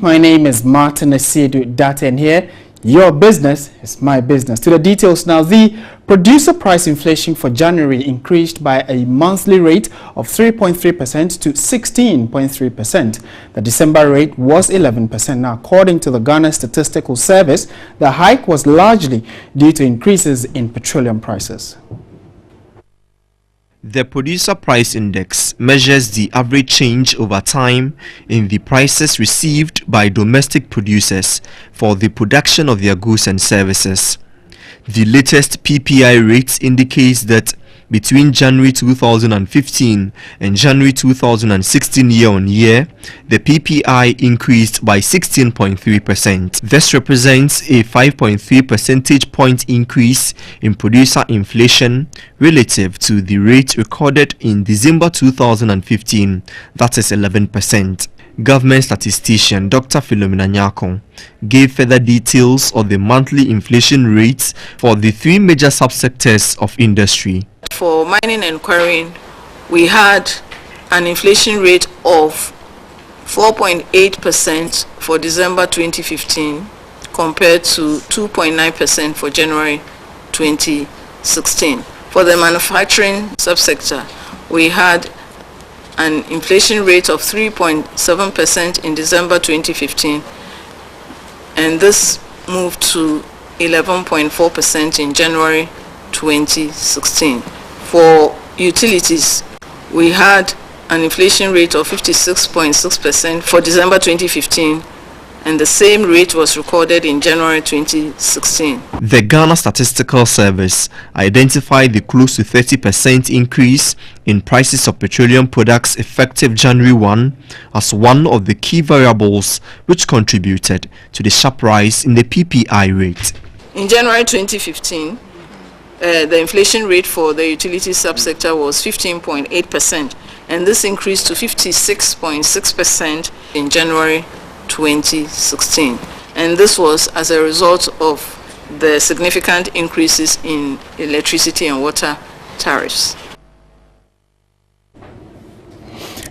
My name is Martin Asiedu Daten here. Your business is my business. To the details now, the producer price inflation for January increased by a monthly rate of 3.3% to 16.3%. The December rate was 11%. Now, according to the Ghana Statistical Service, the hike was largely due to increases in petroleum prices. The Producer Price Index measures the average change over time in the prices received by domestic producers for the production of their goods and services. The latest PPI rate indicates that between January 2015 and January 2016 year-on-year, the PPI increased by 16.3%. This represents a 5.3 percentage point increase in producer inflation relative to the rate recorded in December 2015, that is 11%. Government statistician Dr. Philomena Nyako gave further details of the monthly inflation rates for the three major subsectors of industry. For mining and quarrying, we had an inflation rate of 4.8% for December 2015 compared to 2.9% for January 2016. For the manufacturing subsector, we had an inflation rate of 3.7% in December 2015, and this moved to 11.4% in January 2016. For utilities, we had an inflation rate of 56.6% for December 2015, and the same rate was recorded in January 2016. The Ghana Statistical Service identified the close to 30% increase in prices of petroleum products effective January 1 as one of the key variables which contributed to the sharp rise in the PPI rate. In January 2015, the inflation rate for the utility subsector was 15.8%, and this increased to 56.6% in January 2016, and this was as a result of the significant increases in electricity and water tariffs.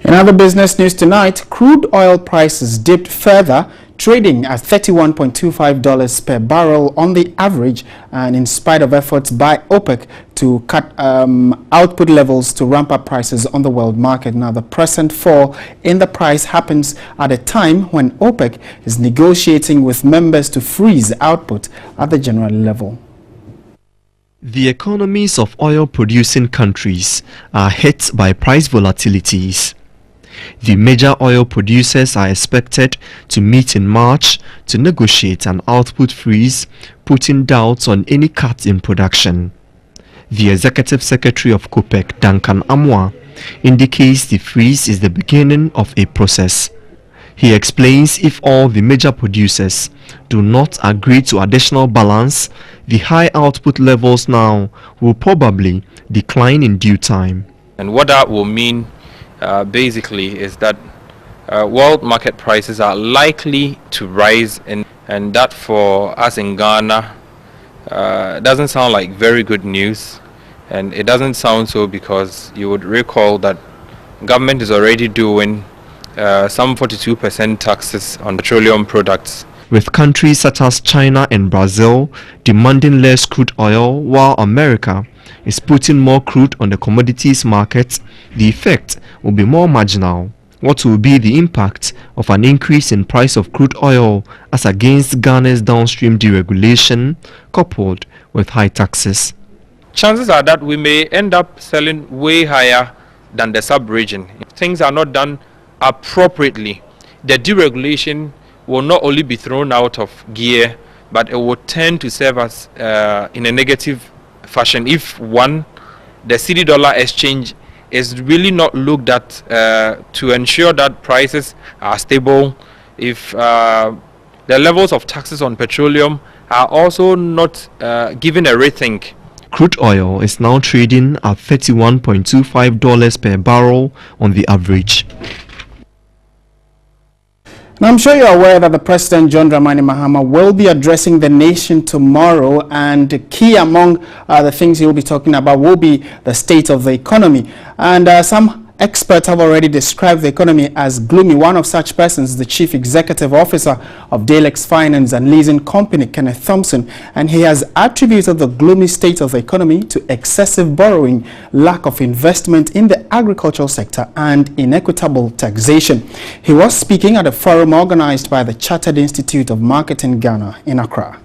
In other business news tonight, crude oil prices dipped further, trading at $31.25 per barrel on the average, and in spite of efforts by OPEC to cut output levels to ramp up prices on the world market. Now, the present fall in the price happens at a time when OPEC is negotiating with members to freeze output at the general level. The economies of oil-producing countries are hit by price volatilities. The major oil producers are expected to meet in March to negotiate an output freeze, putting doubts on any cut in production. The Executive Secretary of OPEC, Duncan Amwa, indicates the freeze is the beginning of a process. He explains if all the major producers do not agree to additional balance, the high output levels now will probably decline in due time. And what that will mean basically is that world market prices are likely to rise, and that for us in Ghana doesn't sound like very good news. And it doesn't sound so because you would recall that government is already doing some 42% taxes on petroleum products, with countries such as China and Brazil demanding less crude oil, while America is putting more crude on the commodities market. The effect will be more marginal. What will be the impact of an increase in price of crude oil as against Ghana's downstream deregulation coupled with high taxes? Chances are that we may end up selling way higher than the sub-region. If things are not done appropriately, the deregulation will not only be thrown out of gear, but it will tend to serve us in a negative fashion. If one, the cedi dollar exchange is really not looked at to ensure that prices are stable, if the levels of taxes on petroleum are also not given a rethink. Crude oil is now trading at $31.25 per barrel on the average. Now, I'm sure you're aware that the President John Dramani Mahama will be addressing the nation tomorrow, and key among the things he will be talking about will be the state of the economy. And some Experts have already described the economy as gloomy. One of such persons is the Chief Executive Officer of Dalex Finance and Leasing Company, Kenneth Thompson, and he has attributed the gloomy state of the economy to excessive borrowing, lack of investment in the agricultural sector, and inequitable taxation. He was speaking at a forum organized by the Chartered Institute of Marketing Ghana in Accra.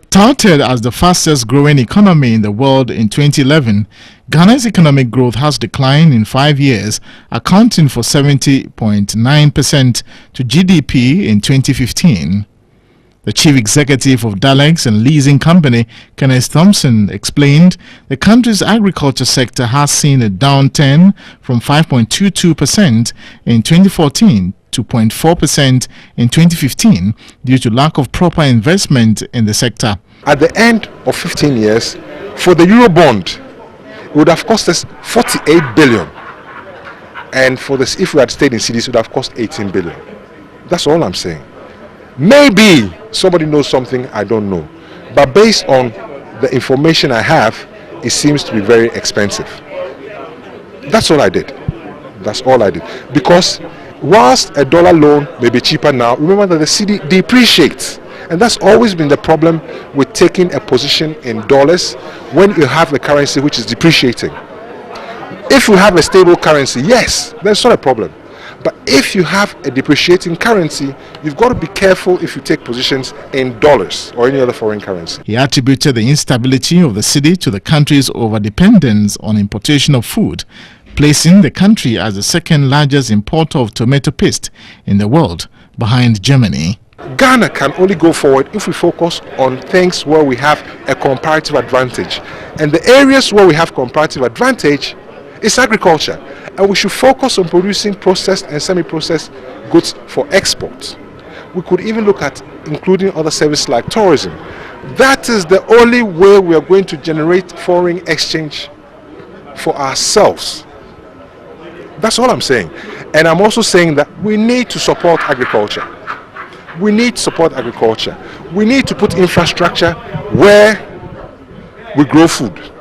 Touted as the fastest growing economy in the world in 2011, Ghana's economic growth has declined in 5 years, accounting for 70.9% to GDP in 2015. The chief executive of Dalex and Leasing Company, Kenneth Thompson, explained the country's agriculture sector has seen a downturn from 5.22% in 2014 to 0.4% in 2015 due to lack of proper investment in the sector. At the end of 15 years, for the Eurobond, it would have cost us 48 billion. And for this, if we had stayed in cities, it would have cost 18 billion. That's all I'm saying. Maybe somebody knows something I don't know. But based on the information I have, it seems to be very expensive. That's all I did. That's all I did. Because whilst a dollar loan may be cheaper now, remember that the cedi depreciates. And that's always been the problem with taking a position in dollars when you have a currency which is depreciating. If you have a stable currency, yes, that's not a problem. But if you have a depreciating currency, you've got to be careful if you take positions in dollars or any other foreign currency. He attributed the instability of the cedi to the country's overdependence on importation of food, placing the country as the second largest importer of tomato paste in the world, behind Germany. Ghana can only go forward if we focus on things where we have a comparative advantage. And the areas where we have comparative advantage is agriculture. And we should focus on producing processed and semi-processed goods for export. We could even look at including other services like tourism. That is the only way we are going to generate foreign exchange for ourselves. That's all I'm saying. And I'm also saying that we need to support agriculture. We need to support agriculture. We need to put infrastructure where we grow food.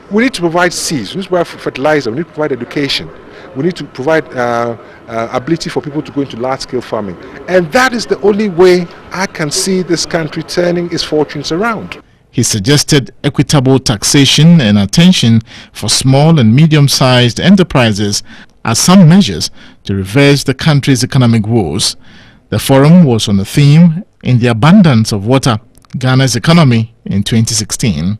We need to provide seeds, we need to provide fertilizer, we need to provide education. We need to provide ability for people to go into large-scale farming. And that is the only way I can see this country turning its fortunes around. He suggested equitable taxation and attention for small and medium-sized enterprises as some measures to reverse the country's economic woes. The forum was on the theme, "In the Abundance of Water, Ghana's Economy in 2016.